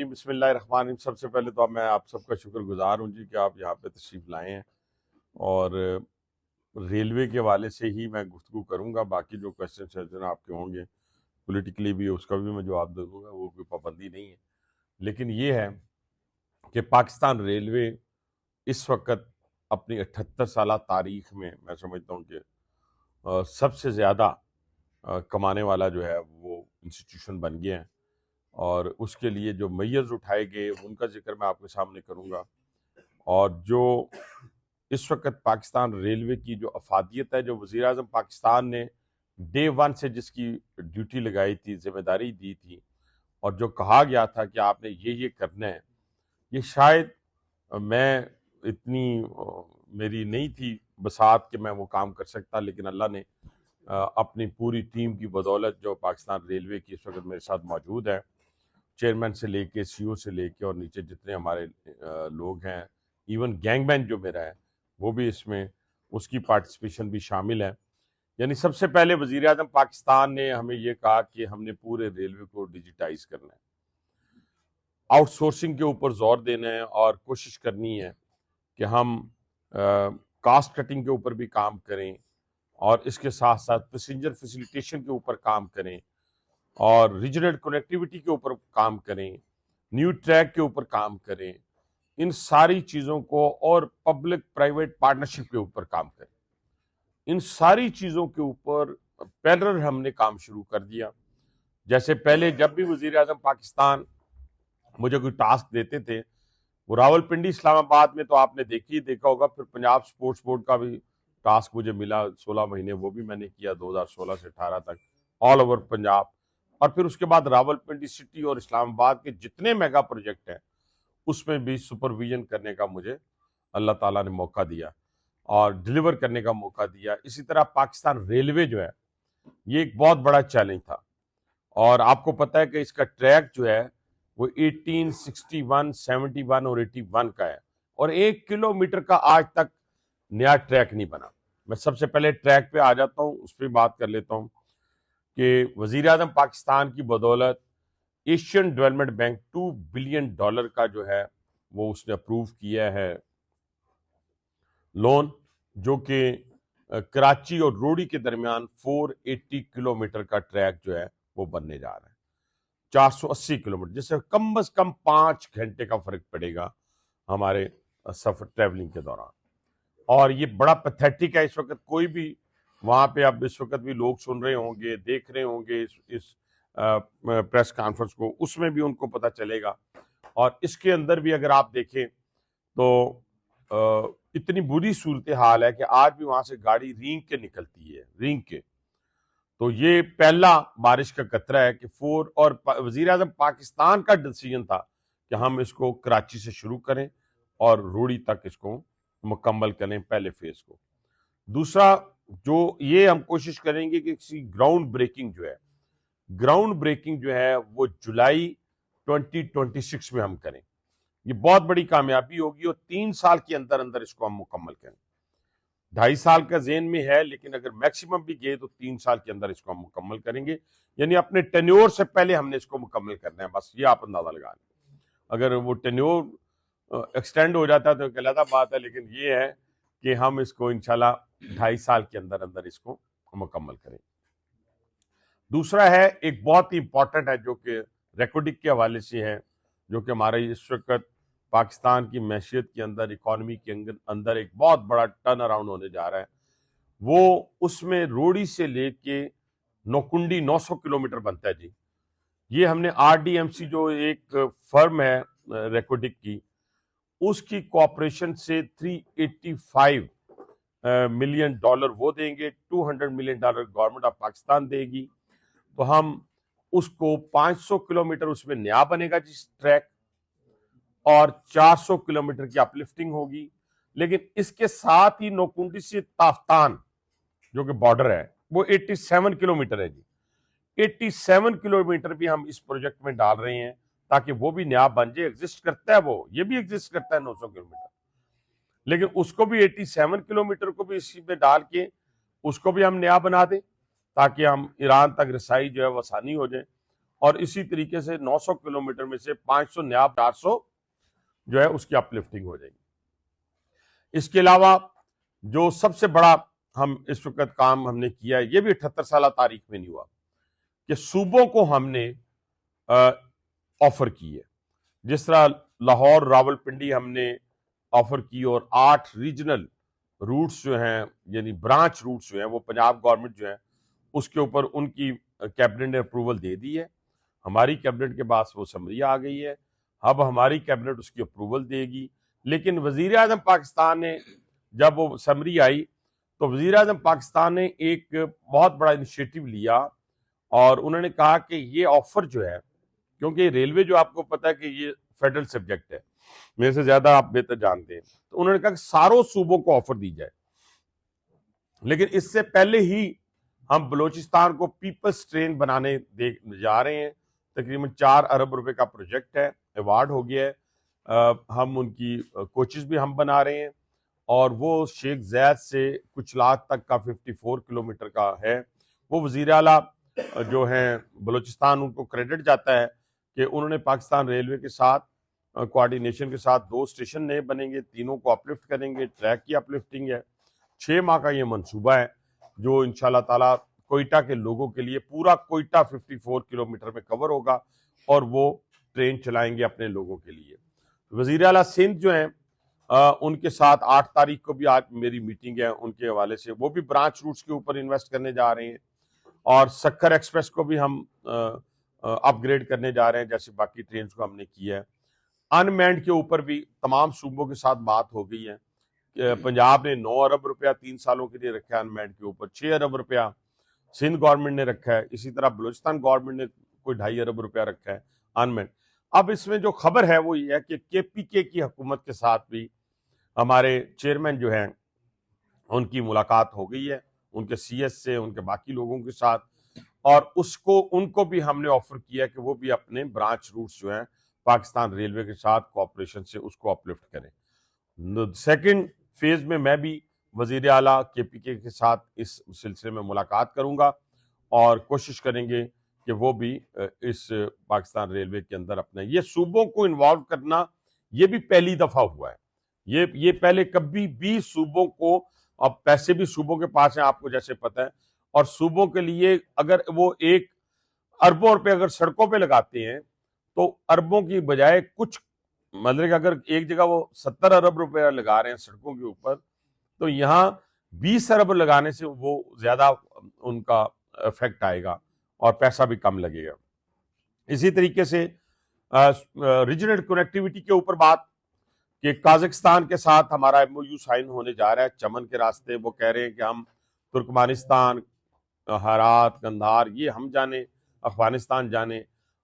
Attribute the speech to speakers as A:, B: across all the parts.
A: الرجیم بسم اللہ الرحمن الرحیم۔ سب سے پہلے تو میں آپ سب کا شکر گزار ہوں جی کہ آپ یہاں پہ تشریف لائے ہیں، اور ریلوے کے حوالے سے ہی میں گفتگو کروں گا۔ باقی جو کوشچنس ہیں آپ کے ہوں گے پولیٹیکلی بھی، اس کا بھی میں جواب دے دوں گا، وہ کوئی پابندی نہیں ہے۔ لیکن یہ ہے کہ پاکستان ریلوے اس وقت اپنی 78 سالہ تاریخ میں سمجھتا ہوں کہ سب سے زیادہ کمانے والا جو ہے وہ انسٹیٹیوشن بن گیا ہے، اور اس کے لیے جو میئرز اٹھائے گئے ان کا ذکر میں آپ کے سامنے کروں گا۔ اور جو اس وقت پاکستان ریلوے کی جو افادیت ہے، جو وزیر اعظم پاکستان نے ڈے ون سے جس کی ڈیوٹی لگائی تھی، ذمہ داری دی تھی، اور جو کہا گیا تھا کہ آپ نے یہ کرنا ہے، یہ شاید میں اتنی میری نہیں تھی بساط کہ میں وہ کام کر سکتا، لیکن اللہ نے اپنی پوری ٹیم کی بدولت جو پاکستان ریلوے کی اس وقت میرے ساتھ موجود ہے، چیئرمین سے لے کے سی او سے لے کے اور نیچے جتنے ہمارے لوگ ہیں، ایون گینگ مین جو میرا ہے وہ بھی اس میں، اس کی پارٹیسپیشن بھی شامل ہے۔ یعنی سب سے پہلے وزیر اعظم پاکستان نے ہمیں یہ کہا کہ ہم نے پورے ریلوے کو ڈیجیٹائز کرنا ہے، آؤٹ سورسنگ کے اوپر زور دینا ہے، اور کوشش کرنی ہے کہ ہم کاسٹ کٹنگ کے اوپر بھی کام کریں، اور اس کے ساتھ ساتھ پیسنجر فیسیلیٹیشن کے اوپر کام کریں، اور ریجنل کنیکٹیوٹی کے اوپر کام کریں، نیو ٹریک کے اوپر کام کریں، ان ساری چیزوں کو، اور پبلک پرائیویٹ پارٹنرشپ کے اوپر کام کریں۔ ان ساری چیزوں کے اوپر پیرلل ہم نے کام شروع کر دیا۔ جیسے پہلے جب بھی وزیر اعظم پاکستان مجھے کوئی ٹاسک دیتے تھے، وہ راول پنڈی اسلام آباد میں تو آپ نے دیکھا ہوگا، پھر پنجاب سپورٹس بورڈ کا بھی ٹاسک مجھے ملا 16 مہینے، وہ بھی میں نے کیا 2016 سے 18 تک آل اوور پنجاب، اور پھر اس کے بعد راول پنڈی سٹی اور اسلام آباد کے جتنے میگا پروجیکٹ ہیں اس میں بھی سپرویژن کرنے کا مجھے اللہ تعالیٰ نے موقع دیا اور ڈیلیور کرنے کا موقع دیا۔ اسی طرح پاکستان ریلوے جو ہے یہ ایک بہت بڑا چیلنج تھا، اور آپ کو پتہ ہے کہ اس کا ٹریک جو ہے وہ 1861، 71 اور 81 کا ہے، اور 1 کلومیٹر کا آج تک نیا ٹریک نہیں بنا۔ میں سب سے پہلے ٹریک پہ آ جاتا ہوں، اس پہ بات کر لیتا ہوں کہ وزیر اعظم پاکستان کی بدولت ایشین ڈیولپمنٹ بینک $2 بلین کا جو ہے وہ اس نے اپروو کیا ہے لون، جو کہ کراچی اور روڑی کے درمیان 480 کلومیٹر کا ٹریک جو ہے وہ بننے جا رہا ہے، 480 کلومیٹر، جس سے کم از کم 5 گھنٹے کا فرق پڑے گا ہمارے سفر ٹریولنگ کے دوران۔ اور یہ بڑا پیتھیٹک ہے، اس وقت کوئی بھی وہاں پہ، اب اس وقت بھی لوگ سن رہے ہوں گے، دیکھ رہے ہوں گے اس پریس کانفرنس کو، اس میں بھی ان کو پتہ چلے گا۔ اور اس کے اندر بھی اگر آپ دیکھیں تو اتنی بری صورتحال ہے کہ آج بھی وہاں سے گاڑی رینگ کے نکلتی ہے، رینگ کے۔ تو یہ پہلا بارش کا قطرہ ہے کہ اور وزیر اعظم پاکستان کا ڈیسیژن تھا کہ ہم اس کو کراچی سے شروع کریں اور روڑی تک اس کو مکمل کریں پہلے فیز کو۔ دوسرا جو یہ ہم کوشش کریں گے کہ کسی گراؤنڈ بریکنگ جو ہے وہ جولائی 2026 میں ہم کریں۔ یہ بہت بڑی کامیابی ہوگی، اور 3 سال کے اندر اندر اس کو ہم مکمل کریں۔ 2.5 سال کا ذہن میں ہے، لیکن اگر میکسیمم بھی گئے تو 3 سال کے اندر اس کو ہم مکمل کریں گے۔ یعنی اپنے ٹینیور سے پہلے ہم نے اس کو مکمل کرنا ہے، بس یہ آپ اندازہ لگا لیں۔ اگر وہ ٹینیور ایکسٹینڈ ہو جاتا ہے تو ایک علیحدہ بات ہے، لیکن یہ ہے کہ ہم اس کو انشاءاللہ 2.5 سال کے اندر اندر اس کو مکمل کریں۔ دوسرا ہے ایک بہت ہی امپورٹنٹ ہے، جو کہ ریکارڈنگ کے حوالے سے ہے، جو کہ ہمارے اس وقت پاکستان کی معیشت کے اندر، اکانومی کے اندر ایک بہت بڑا ٹرن اراؤنڈ ہونے جا رہا ہے۔ وہ اس میں روڑی سے لے کے نوکنڈی 900 کلومیٹر بنتا ہے جی۔ یہ ہم نے آر ڈی ایم سی جو ایک فرم ہے ریکارڈنگ کی، اس کی کوآپریشن سے $385 ملین وہ دیں گے، $200 ملین گورنمنٹ آف پاکستان دے گی، تو ہم اس کو 500 کلومیٹر اس میں نیا بنے گا جس ٹریک، اور 400 کلومیٹر کی اپلفٹنگ ہوگی۔ لیکن اس کے ساتھ ہی نوکنڈی سے تافتان جو کہ بارڈر ہے وہ 87 کلومیٹر ہے جی۔ 87 کلومیٹر بھی ہم اس پروجیکٹ میں ڈال رہے ہیں تاکہ وہ بھی نیا بن جائے۔ ایگزسٹ کرتا ہے، وہ یہ بھی ایگزسٹ کرتا ہے 900 کلومیٹر، لیکن اس کو بھی 87 کلومیٹر کو بھی اسی میں ڈال کے اس کو بھی ہم نیا بنا دیں تاکہ ہم ایران تک رسائی جو ہے وہ آسانی ہو جائے۔ اور اسی طریقے سے 900 کلومیٹر میں سے 500 نیا 400 جو ہے اس کی اپ لفٹنگ ہو جائے گی۔ اس کے علاوہ جو سب سے بڑا ہم اس وقت کام ہم نے کیا ہے، یہ بھی 78 سالہ تاریخ میں نہیں ہوا، کہ صوبوں کو ہم نے آفر کی ہے۔ جس طرح لاہور راول پنڈی ہم نے آفر کی، اور 8 ریجنل روٹس جو ہیں یعنی برانچ روٹس جو ہیں وہ پنجاب گورنمنٹ جو ہے اس کے اوپر ان کی کیبنٹ نے اپروول دے دی ہے۔ ہماری کیبنٹ کے پاس وہ سمری آ گئی ہے، اب ہماری کیبنٹ اس کی اپروول دے گی۔ لیکن وزیر اعظم پاکستان نے جب وہ سمری آئی تو وزیر اعظم پاکستان نے ایک بہت بڑا انیشیٹو لیا، اور انہوں نے کہا کہ یہ آفر جو ہے، کیونکہ ریلوے جو آپ کو پتا ہے کہ یہ فیڈرل سبجیکٹ ہے، میرے سے زیادہ آپ بہتر جانتے ہیں، تو انہوں نے کہا کہ ساروں صوبوں کو آفر دی جائے، لیکن اس سے پہلے ہی ہم بلوچستان کو پیپلز ٹرین بنانے جا رہے ہیں۔ تقریباً 4 ارب روپے کا پروجیکٹ ہے، ایوارڈ ہو گیا ہے، ہم ان کی کوچز بھی ہم بنا رہے ہیں، اور وہ شیخ زید سے کچھ لاکھ تک کا 54 کلومیٹر کا ہے۔ وہ وزیر اعلیٰ جو ہیں بلوچستان، ان کو کریڈٹ جاتا ہے کہ انہوں نے پاکستان ریلوے کے ساتھ کوارڈینیشن کے ساتھ 2 اسٹیشن نئے بنیں گے، تینوں کو اپلفٹ کریں گے، ٹریک کی اپلفٹنگ ہے۔ 6 ماہ کا یہ منصوبہ ہے جو انشاءاللہ تعالیٰ کوئٹہ کے لوگوں کے لیے پورا کوئٹہ 54 کلومیٹر میں کور ہوگا، اور وہ ٹرین چلائیں گے اپنے لوگوں کے لیے۔ وزیر اعلیٰ سندھ جو ہیں ان کے ساتھ 8 تاریخ کو بھی آج میری میٹنگ ہے، ان کے حوالے سے وہ بھی برانچ روٹس کے اوپر انویسٹ کرنے جا رہے ہیں، اور سکر ایکسپریس کو بھی ہم اپ گریڈ کرنے جا رہے ہیں جیسے باقی ٹرینز کو ہم نے کیا ہے۔ ان مینڈ کے اوپر بھی تمام صوبوں کے ساتھ بات ہو گئی ہے۔ پنجاب نے 9 ارب روپیہ 3 سالوں کے لیے رکھا ہے ان مینڈ کے اوپر، 6 ارب روپیہ سندھ گورنمنٹ نے رکھا ہے، اسی طرح بلوچستان گورنمنٹ نے کوئی 2.5 ارب روپیہ رکھا ہے ان مینڈ۔ اب اس میں جو خبر ہے وہ یہ ہے کہ KPK کی حکومت کے ساتھ بھی ہمارے چیئرمین جو ہیں ان کی ملاقات ہو گئی ہے، ان کے CS سے، ان کے باقی لوگوں کے ساتھ، اور ان کو بھی ہم نے آفر کیا کہ وہ بھی اپنے برانچ روٹس جو ہیں پاکستان ریلوے کے ساتھ کوآپریشن سے اس کو اپلفٹ کریں۔ سیکنڈ فیز میں بھی وزیر اعلیٰ KPK کے ساتھ اس سلسلے میں ملاقات کروں گا، اور کوشش کریں گے کہ وہ بھی اس پاکستان ریلوے کے اندر اپنا یہ صوبوں کو انوالو کرنا یہ بھی پہلی دفعہ ہوا ہے۔ یہ پہلے کبھی بھی صوبوں کو، اب پیسے بھی صوبوں کے پاس ہیں آپ کو جیسے پتہ ہے، اور صوبوں کے لیے اگر وہ 1 اربوں روپے اگر سڑکوں پہ لگاتے ہیں تو اربوں کی بجائے کچھ، مطلب کہ اگر ایک جگہ وہ 70 ارب روپے لگا رہے ہیں سڑکوں کے اوپر، تو یہاں 20 ارب لگانے سے وہ زیادہ ان کا افیکٹ آئے گا اور پیسہ بھی کم لگے گا۔ اسی طریقے سے ریجنل کنیکٹیوٹی کے اوپر بات کہ قازقستان کے ساتھ ہمارا MOU سائن ہونے جا رہا ہے چمن کے راستے۔ وہ کہہ رہے ہیں کہ ہم ترکمانستان، ہرات، قندھار یہ ہم جانے، افغانستان جانے،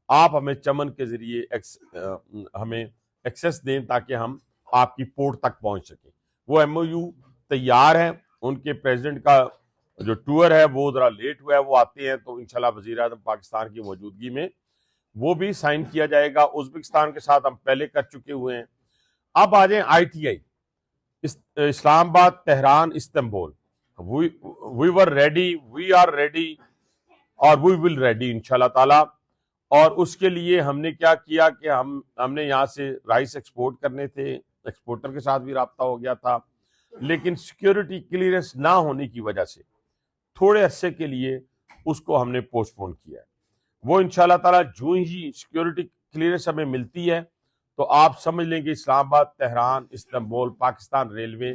A: آپ ہمیں چمن کے ذریعے ہمیں ایکسیس دیں تاکہ ہم آپ کی پورٹ تک پہنچ سکیں۔ وہ MOU تیار ہے، ان کے پریزیڈنٹ کا جو ٹور ہے وہ ذرا لیٹ ہوا ہے، وہ آتے ہیں تو انشاءاللہ وزیر اعظم پاکستان کی موجودگی میں وہ بھی سائن کیا جائے گا۔ ازبکستان کے ساتھ ہم پہلے کر چکے ہوئے ہیں۔ اب آ جائیں ITI، اسلام آباد، Tehran, Istanbul. we were ready, we are ready اور we will ready انشاءاللہ تعالی۔ اور اس کے لیے ہم نے کیا کیا کہ ہم نے یہاں سے رائس ایکسپورٹ کرنے تھے، ایکسپورٹر کے ساتھ بھی رابطہ ہو گیا تھا، لیکن سیکیورٹی کلیئرنس نہ ہونے کی وجہ سے تھوڑے عرصے کے لیے اس کو ہم نے پوسٹ پون کیا ہے۔ وہ انشاءاللہ تعالی جو ہی سیکیورٹی کلیئرنس ہمیں ملتی ہے تو آپ سمجھ لیں گے اسلام آباد، تہران، استنبول، پاکستان ریلوے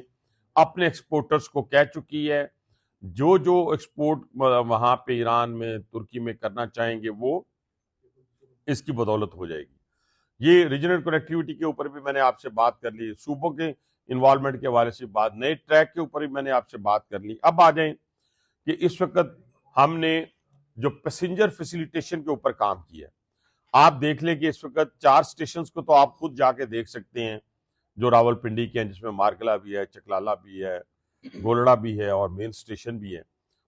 A: اپنے ایکسپورٹرز کو کہہ چکی ہے جو ایکسپورٹ وہاں پہ ایران میں، ترکی میں کرنا چاہیں گے وہ اس کی بدولت ہو جائے گی۔ یہ ریجنل کنیکٹیوٹی کے اوپر بھی میں نے آپ سے بات کر لی، صوبوں کے انوالومنٹ کے حوالے سے بات، نئے ٹریک کے اوپر بھی میں نے آپ سے بات کر لی۔ اب آ جائیں کہ اس وقت ہم نے جو پیسنجر فیسیلیٹیشن کے اوپر کام کیا ہے، آپ دیکھ لیں کہ اس وقت 4 اسٹیشنز کو تو آپ خود جا کے دیکھ سکتے ہیں جو راول پنڈی کے ہیں، جس میں مارکلا بھی ہے، چکلالہ بھی ہے، گولڑا بھی ہے اور مین اسٹیشن بھی ہے۔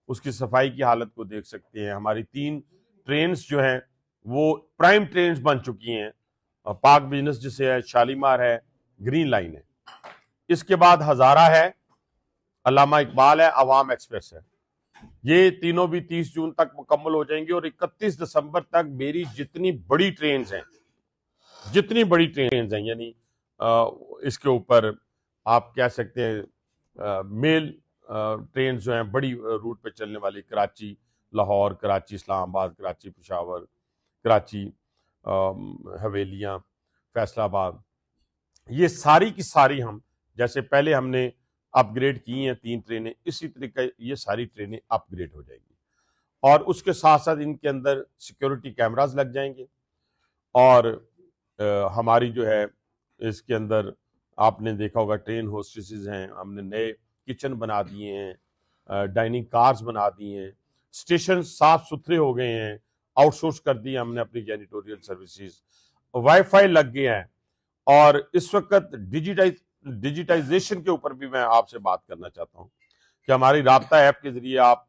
A: اس کی صفائی کی حالت کو دیکھ سکتے ہیں۔ ہماری 3 ٹرینز جو ہیں وہ پرائم ٹرینز بن چکی ہیں، پاک بزنس جسے ہے، شالیمار ہے، گرین لائن ہے، اس کے بعد ہزارہ ہے، علامہ اقبال ہے، عوام ایکسپریس ہے۔ یہ تینوں بھی 30 جون تک مکمل ہو جائیں گے، اور 31 دسمبر تک میری جتنی بڑی ٹرینز ہیں یعنی اس کے اوپر آپ کہہ سکتے ہیں میل ٹرینز جو ہیں بڑی روٹ پہ چلنے والی، کراچی لاہور، کراچی اسلام آباد، کراچی پشاور، کراچی حویلیاں، فیصل آباد، یہ ساری کی ساری ہم جیسے پہلے ہم نے اپ گریڈ کی ہیں 3 ٹرینیں، اسی طریقے یہ ساری ٹرینیں اپ گریڈ ہو جائیں گی، اور اس کے ساتھ ساتھ ان کے اندر سیکیورٹی کیمراز لگ جائیں گے، اور ہماری جو ہے اس کے اندر آپ نے دیکھا ہوگا ٹرین ہوسٹسز ہیں، ہم نے نئے کچن بنا دیے ہیں، ڈائننگ کارز بنا دیے ہیں، اسٹیشن صاف ستھرے ہو گئے ہیں، آؤٹ سورس کر دی ہم نے اپنی جینیٹوریل سروسز، وائی فائی لگ گئے ہیں، اور اس وقت ڈیجیٹائزیشن کے اوپر بھی میں آپ سے بات کرنا چاہتا ہوں کہ ہماری رابطہ ایپ کے ذریعے آپ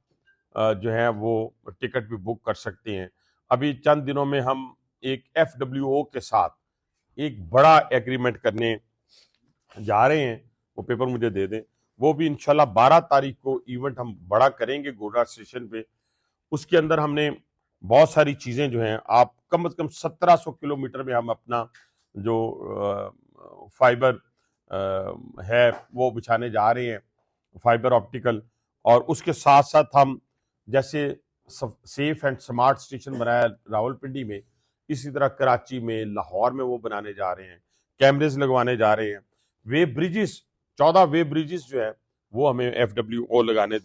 A: جو ہیں وہ ٹکٹ بھی بک کر سکتے ہیں۔ ابھی چند دنوں میں ہم ایک FWO کے ساتھ ایک بڑا ایگریمنٹ کرنے جا رہے ہیں، وہ پیپر مجھے دے دیں، وہ بھی انشاءاللہ 12 تاریخ کو ایونٹ ہم بڑا کریں گے گوڈا اسٹیشن پہ۔ اس کے اندر ہم نے بہت ساری چیزیں جو ہیں، آپ کم از کم 1700 کلومیٹر میں ہم اپنا جو فائبر ہے وہ بچھانے جا رہے ہیں، فائبر آپٹیکل، اور اس کے ساتھ ساتھ ہم جیسے سیف اینڈ سمارٹ اسٹیشن بنایا راولپنڈی میں، اسی طرح کراچی میں، لاہور میں وہ بنانے جا رہے ہیں، کیمریز لگوانے جا رہے ہیں، وے بریجز 14 وے بریجز جو ہے وہ ہمیں FWO لگانے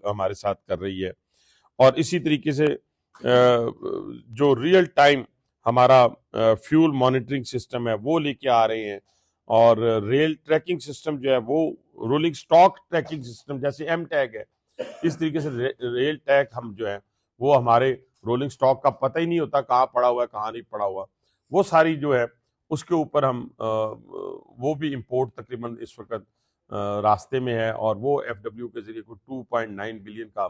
A: ہمارے ساتھ کر رہی ہے، اور اسی طریقے سے جو ریئل ٹائم ہمارا فیول مانیٹرنگ سسٹم ہے وہ لے کے آ رہے ہیں، اور ریل ٹریکنگ سسٹم جو ہے وہ رولنگ سٹاک ٹریکنگ سسٹم جیسے ایم ٹیگ ہے، اس طریقے سے ریل ٹیگ ہم جو ہے وہ ہمارے رولنگ سٹاک کا پتہ ہی نہیں ہوتا کہاں پڑا ہوا ہے کہاں نہیں پڑا ہوا، وہ ساری جو ہے اس کے اوپر ہم وہ بھی امپورٹ تقریباً اس وقت راستے میں ہے، اور وہ FW کے ذریعے کوئی 2.9 بلین کا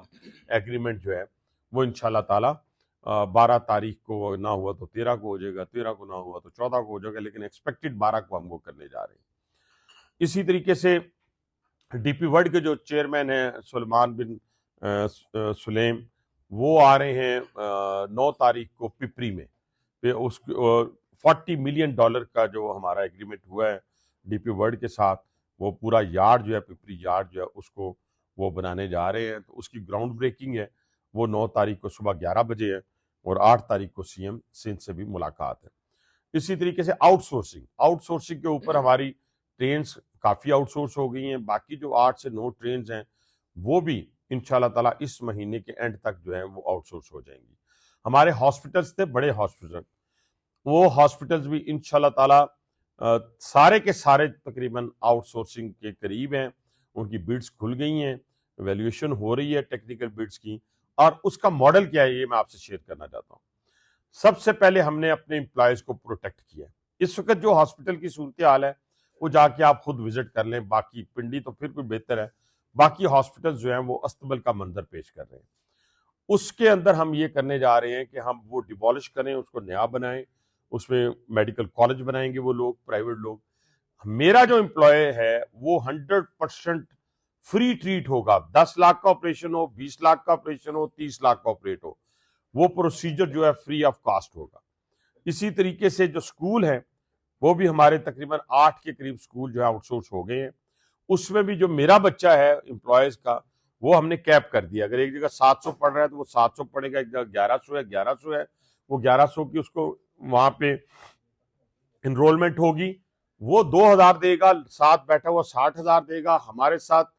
A: ایگریمنٹ جو ہے وہ انشاءاللہ تعالی 12 تاریخ کو نہ ہوا تو 13 کو ہو جائے گا، 13 کو نہ ہوا تو 14 کو ہو جائے گا، لیکن ایکسپیکٹڈ 12 کو ہم وہ کرنے جا رہے ہیں۔ اسی طریقے سے ڈی پی ورلڈ کے جو چیئرمین ہیں سلمان بن سلیم، وہ آ رہے ہیں 9 تاریخ کو پپری میں، اس $40 ملین کا جو ہمارا ایگریمنٹ ہوا ہے ڈی پی ورلڈ کے ساتھ، وہ پورا یارڈ جو ہے پپری یارڈ جو ہے اس کو وہ بنانے جا رہے ہیں، تو اس کی گراؤنڈ بریکنگ ہے، وہ 9 تاریخ کو صبح 11 بجے ہے، اور 8 تاریخ کو CM سندھ سے بھی ملاقات ہے۔ اسی طریقے سے آؤٹ سورسنگ کے اوپر ہماری ٹرینز کافی آؤٹ سورس ہو گئی ہیں، باقی جو 8 سے 9 ٹرینز ہیں وہ بھی انشاءاللہ تعالیٰ اس مہینے کے اینڈ تک جو ہے وہ آؤٹ سورس ہو جائیں گی۔ ہمارے ہاسپٹلز تھے بڑے ہاسپٹل، وہ ہاسپٹلز بھی انشاءاللہ تعالیٰ سارے کے سارے تقریباً آؤٹ سورسنگ کے قریب ہیں، ان کی بڈس کھل گئی ہیں، ایویلیوشن ہو رہی ہے ٹیکنیکل بڈس کی، اور اس کا ماڈل کیا ہے یہ میں آپ سے شیئر کرنا چاہتا ہوں۔ سب سے پہلے ہم نے اپنے امپلائیز کو پروٹیکٹ کیا ہے۔ اس وقت جو ہاسپٹل کی صورتحال ہے وہ جا کے آپ خود وزٹ کر لیں، باقی پنڈی تو پھر کوئی بہتر ہے، باقی ہاسپٹل جو ہیں وہ استبل کا منظر پیش کر رہے ہیں۔ اس کے اندر ہم یہ کرنے جا رہے ہیں کہ ہم وہ ڈیمولش کریں، اس کو نیا بنائیں، اس میں میڈیکل کالج بنائیں گے وہ لوگ، پرائیویٹ لوگ۔ میرا جو امپلائی ہے وہ 100% فری ٹریٹ ہوگا، 10 لاکھ کا آپریشن ہو، 20 لاکھ کا آپریشن ہو، 30 لاکھ کا آپریٹ ہو، وہ پروسیجر جو ہے فری آف کاسٹ ہوگا۔ اسی طریقے سے جو سکول ہیں وہ بھی ہمارے تقریباً 8 کے قریب سکول جو ہے آؤٹ سورس ہو گئے ہیں، اس میں بھی جو میرا بچہ ہے امپلائیز کا وہ ہم نے کیپ کر دیا، اگر ایک جگہ 700 پڑھ رہا ہے تو وہ 700 پڑھے گا، ایک جگہ 1100 ہے وہ 1100 کی اس کو وہاں پہ انرولمنٹ ہوگی، وہ 2000 دے گا، ساتھ بیٹھا ہوا 60,000 دے گا، ہمارے ساتھ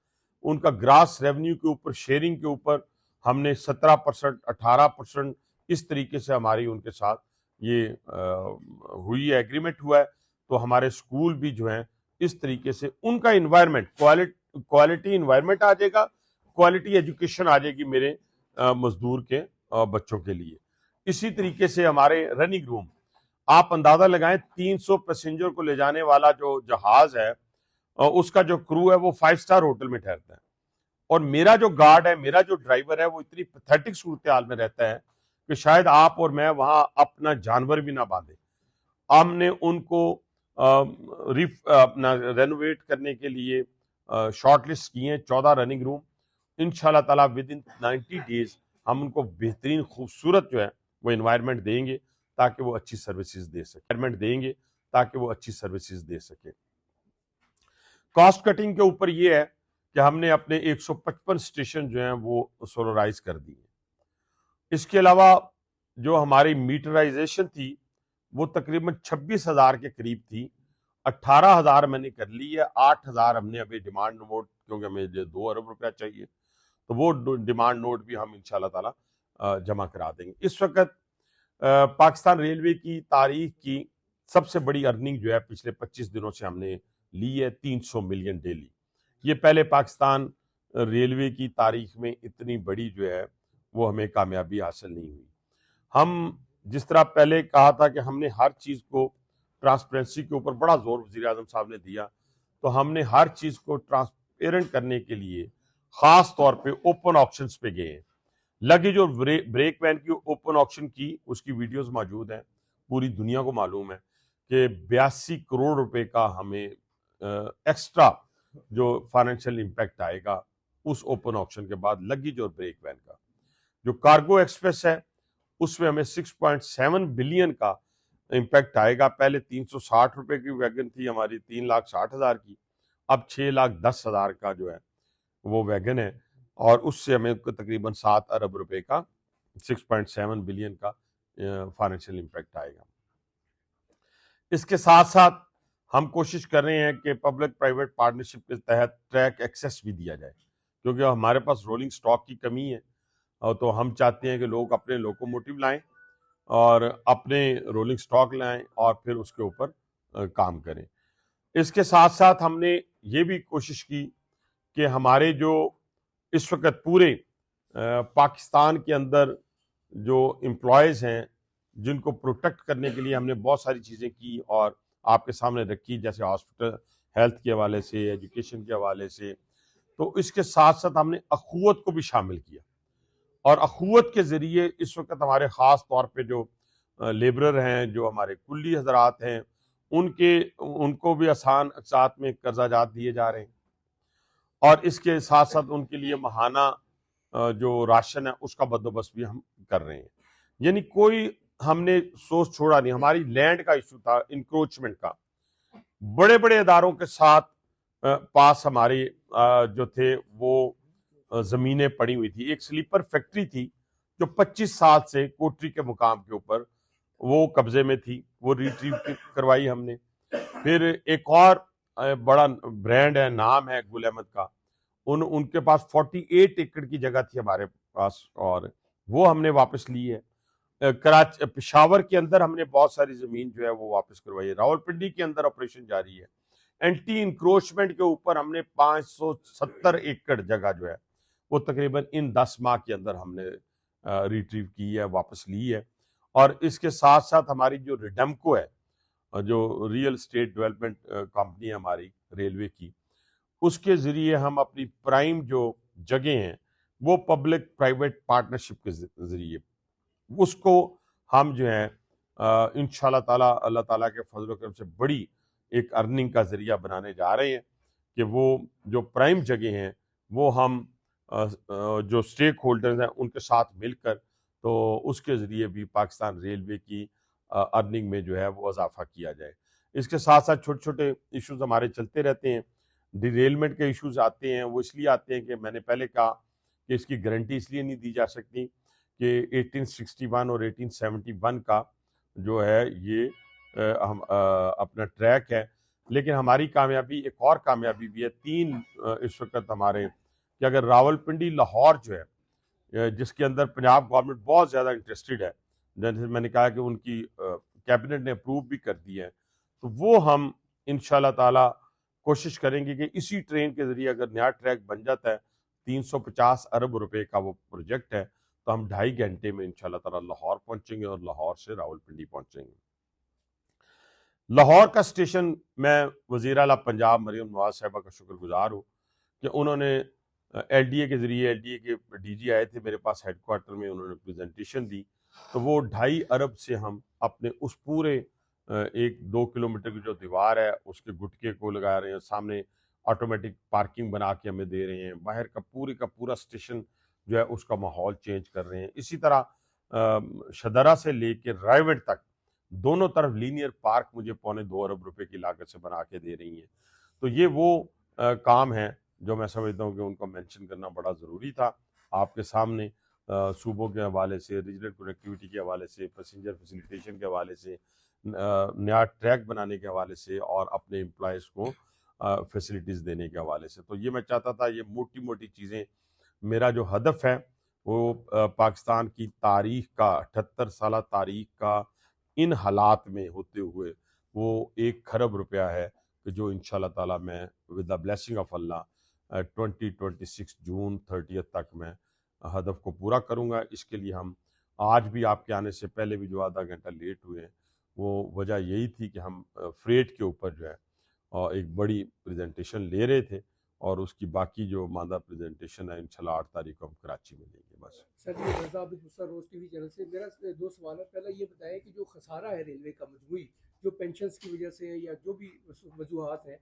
A: ان کا گراس ریونیو کے اوپر شیئرنگ کے اوپر ہم نے 17%، 18% اس طریقے سے ہماری ان کے ساتھ یہ ہوئی ہے، ایگریمنٹ ہوا ہے، تو ہمارے سکول بھی جو ہیں اس طریقے سے ان کا انوائرمنٹ کوالٹی انوائرمنٹ آ جائے گا، کوالٹی ایجوکیشن آ جائے گی میرے مزدور کے بچوں کے لیے۔ اسی طریقے سے ہمارے رننگ روم، آپ اندازہ لگائیں 300 پیسنجر کو لے جانے والا جو جہاز ہے اس کا جو کرو ہے وہ 5 سٹار ہوٹل میں ٹھہرتا ہے، اور میرا جو گارڈ ہے، میرا جو ڈرائیور ہے وہ اتنی پیتھیٹک صورتحال میں رہتا ہے کہ شاید آپ اور میں وہاں اپنا جانور بھی نہ باندھیں۔ ہم نے ان کو اپنا رینوویٹ کرنے کے لیے شارٹ لسٹ کیے ہیں 14 رننگ روم، انشاءاللہ تعالیٰ ود ان 90 ڈیز ہم ان کو بہترین خوبصورت جو ہے وہ انوائرمنٹ دیں گے تاکہ وہ اچھی سروسز دے سکیں کاسٹ کٹنگ کے اوپر یہ ہے کہ ہم نے اپنے 155 اسٹیشن جو ہیں وہ سولرائز کر دی ہیں. اس کے علاوہ جو ہماری میٹرائزیشن تھی وہ تقریباً 26,000 کے قریب تھی. 18,000 میں نے کر لی ہے. 8,000 ہم نے ابھی ڈیمانڈ نوٹ، کیونکہ ہمیں 2 ارب روپیہ چاہیے تو وہ ڈیمانڈ نوٹ بھی ہم انشاءاللہ تعالی جمع کرا دیں گے. اس وقت پاکستان ریلوے کی تاریخ کی سب سے بڑی ارننگ جو ہے پچھلے 25 دنوں سے ہم نے لی ہے 300 ملین ڈیلی. یہ پہلے پاکستان ریلوے کی تاریخ میں اتنی بڑی جو ہے وہ ہمیں کامیابی حاصل نہیں ہوئی. ہم جس طرح پہلے کہا تھا کہ ہم نے ہر چیز کو ٹرانسپیرنسی کے اوپر بڑا زور وزیر اعظم صاحب نے دیا، تو ہم نے ہر چیز کو ٹرانسپیرنٹ کرنے کے لیے خاص طور پہ اوپن آکشنز پہ گئے ہیں. لگیج اور بریک وین کی اوپن آکشن کی اس کی ویڈیوز موجود ہیں، پوری دنیا کو معلوم ہے کہ 82 کروڑ روپے کا ہمیں ایکسٹرا جو فائنینشیل امپیکٹ آئے گا اس اوپن آکشن کے بعد لگیج اور بریک وین کا. جو کارگو ایکسپریس ہے اس میں ہمیں 6.7 بلین کا امپیکٹ آئے گا. پہلے 360 روپے کی ویگن تھی ہماری 3,60,000 کی، اب 6,10,000 کا جو ہے وہ ویگن ہے، اور اس سے ہمیں تقریباً 7 ارب روپے کا 6.7 بلین کا فائنینشیل امپیکٹ آئے گا. اس کے ساتھ ساتھ ہم کوشش کر رہے ہیں کہ پبلک پرائیویٹ پارٹنرشپ کے تحت ٹریک ایکسیس بھی دیا جائے، کیونکہ ہمارے پاس رولنگ سٹاک کی کمی ہے، اور تو ہم چاہتے ہیں کہ لوگ اپنے لوکوموٹیو لائیں اور اپنے رولنگ سٹاک لائیں اور پھر اس کے اوپر کام کریں. اس کے ساتھ ساتھ ہم نے یہ بھی کوشش کی کہ ہمارے جو اس وقت پورے پاکستان کے اندر جو امپلائیز ہیں جن کو پروٹیکٹ کرنے کے لیے ہم نے بہت ساری چیزیں کی اور آپ کے سامنے رکھی، جیسے ہاسپٹل ہیلتھ کے حوالے سے، ایجوکیشن کے حوالے سے. تو اس کے ساتھ ساتھ ہم نے اخوت کو بھی شامل کیا، اور اخوت کے ذریعے اس وقت ہمارے خاص طور پہ جو لیبرر ہیں، جو ہمارے کلی حضرات ہیں، ان کو بھی آسان اقساط میں قرضہ جات دیے جا رہے ہیں، اور اس کے ساتھ ساتھ ان کے لیے ماہانہ جو راشن ہے اس کا بندوبست بھی ہم کر رہے ہیں. یعنی کوئی ہم نے سوچ چھوڑا نہیں. ہماری لینڈ کا ایشو تھا، انکروچمنٹ کا، بڑے بڑے اداروں کے ساتھ پاس ہمارے جو تھے وہ زمینیں پڑی ہوئی تھی. ایک سلیپر فیکٹری تھی جو 25 سال سے کوٹری کے مقام کے اوپر وہ قبضے میں تھی، وہ ریٹریو کروائی ہم نے. پھر ایک اور بڑا برانڈ ہے، نام ہے گل احمد کا، ان کے پاس 48 ایکڑ کی جگہ تھی ہمارے پاس، اور وہ ہم نے واپس لی ہے. پشاور کے اندر ہم نے بہت ساری زمین جو ہے وہ واپس کروائی ہے. راولپنڈی کے اندر آپریشن جاری ہے. اینٹی انکروچمنٹ کے اوپر ہم نے 570 ایکڑ جگہ جو ہے وہ تقریباً ان 10 ماہ کے اندر ہم نے ریٹریو کی ہے، واپس لی ہے. اور اس کے ساتھ ساتھ ہماری جو ریڈمکو ہے، جو ریئل اسٹیٹ ڈیولپمنٹ کمپنی ہے ہماری ریلوے کی، اس کے ذریعے ہم اپنی پرائم جو جگہیں ہیں وہ پبلک پرائیویٹ پارٹنرشپ کے ذریعے اس کو ہم جو ہے انشاءاللہ تعالیٰ اللہ تعالیٰ کے فضل و کرم سے بڑی ایک ارننگ کا ذریعہ بنانے جا رہے ہیں کہ وہ جو پرائم جگہ ہیں وہ ہم جو سٹیک ہولڈرز ہیں ان کے ساتھ مل کر تو اس کے ذریعے بھی پاکستان ریلوے کی ارننگ میں جو ہے وہ اضافہ کیا جائے. اس کے ساتھ ساتھ چھوٹے چھوٹے ایشوز ہمارے چلتے رہتے ہیں. ڈیریلمنٹ کے ایشوز آتے ہیں، وہ اس لیے آتے ہیں کہ میں نے پہلے کہا کہ اس کی گارنٹی اس لیے نہیں دی جا سکتی کہ 1861 اور 1871 کا جو ہے یہ اپنا ٹریک ہے. لیکن ہماری کامیابی ایک اور کامیابی بھی ہے. 3 اس وقت ہمارے کہ اگر راولپنڈی لاہور جو ہے جس کے اندر پنجاب گورنمنٹ بہت زیادہ انٹرسٹڈ ہے، جیسے میں نے کہا کہ ان کی کیبنٹ نے اپروو بھی کر دی ہے، تو وہ ہم انشاءاللہ تعالی کوشش کریں گے کہ اسی ٹرین کے ذریعے اگر نیا ٹریک بن جاتا ہے 350 ارب روپے کا وہ پروجیکٹ ہے تو ہم 2.5 گھنٹے میں انشاءاللہ تعالی لاہور پہنچیں گے اور لاہور سے راولپنڈی پہنچیں گے. لاہور کا اسٹیشن میں وزیر اعلیٰ پنجاب مریم نواز صاحبہ کا شکر گزار ہوں کہ انہوں نے ایل ڈی اے کے ذریعے، ایل ڈی اے کے ڈی جی آئے تھے میرے پاس ہیڈ کوارٹر میں، انہوں نے پریزنٹیشن دی تو وہ 2.5 ارب سے ہم اپنے اس پورے 1-2 کلومیٹر کی جو دیوار ہے اس کے گٹکے کو لگا رہے ہیں. سامنے آٹومیٹک پارکنگ بنا کے ہمیں دے رہے ہیں، باہر کا پورا اسٹیشن جو ہے اس کا ماحول چینج کر رہے ہیں. اسی طرح شدرہ سے لے کے رائیوڈ تک دونوں طرف لینئر پارک مجھے 2.25 ارب روپے کی لاگت سے بنا کے دے رہی ہیں. تو یہ وہ کام ہیں جو میں سمجھتا ہوں کہ ان کو مینشن کرنا بڑا ضروری تھا آپ کے سامنے. صوبوں کے حوالے سے، ریجنل کنیکٹیوٹی کے حوالے سے، پیسنجر فیسیلیٹیشن کے حوالے سے، نیا ٹریک بنانے کے حوالے سے، اور اپنے امپلائیز کو فیسلٹیز دینے کے حوالے سے. تو یہ میں چاہتا تھا، یہ موٹی موٹی چیزیں. میرا جو ہدف ہے وہ پاکستان کی تاریخ کا، 78 سالہ تاریخ کا ان حالات میں ہوتے ہوئے وہ 1 کھرب روپیہ ہے کہ جو انشاءاللہ تعالیٰ میں ود دا بلیسنگ آف اللہ 2026 جون 30 تک میں ہدف کو پورا کروں گا. اس کے لیے ہم آج بھی آپ کے آنے سے پہلے بھی جو آدھا گھنٹہ لیٹ ہوئے ہیں، وہ وجہ یہی تھی کہ ہم فریٹ کے اوپر جو ہے ایک بڑی پریزنٹیشن لے رہے تھے، اور اس کی باقی جو ماندہ پریزنٹیشن ہے انشاءاللہ 8 تاریخ کو ہم کراچی میں لیں گے. بس
B: سر جی، رضا عابد مصر روز ٹی وی چینل سے. میرا 2 سوال ہے. پہلا یہ بتائیں کہ جو خسارہ ہے ریلوے کا مجموعی، جو پینشنز کی وجہ سے یا جو بھی وجوہات ہیں،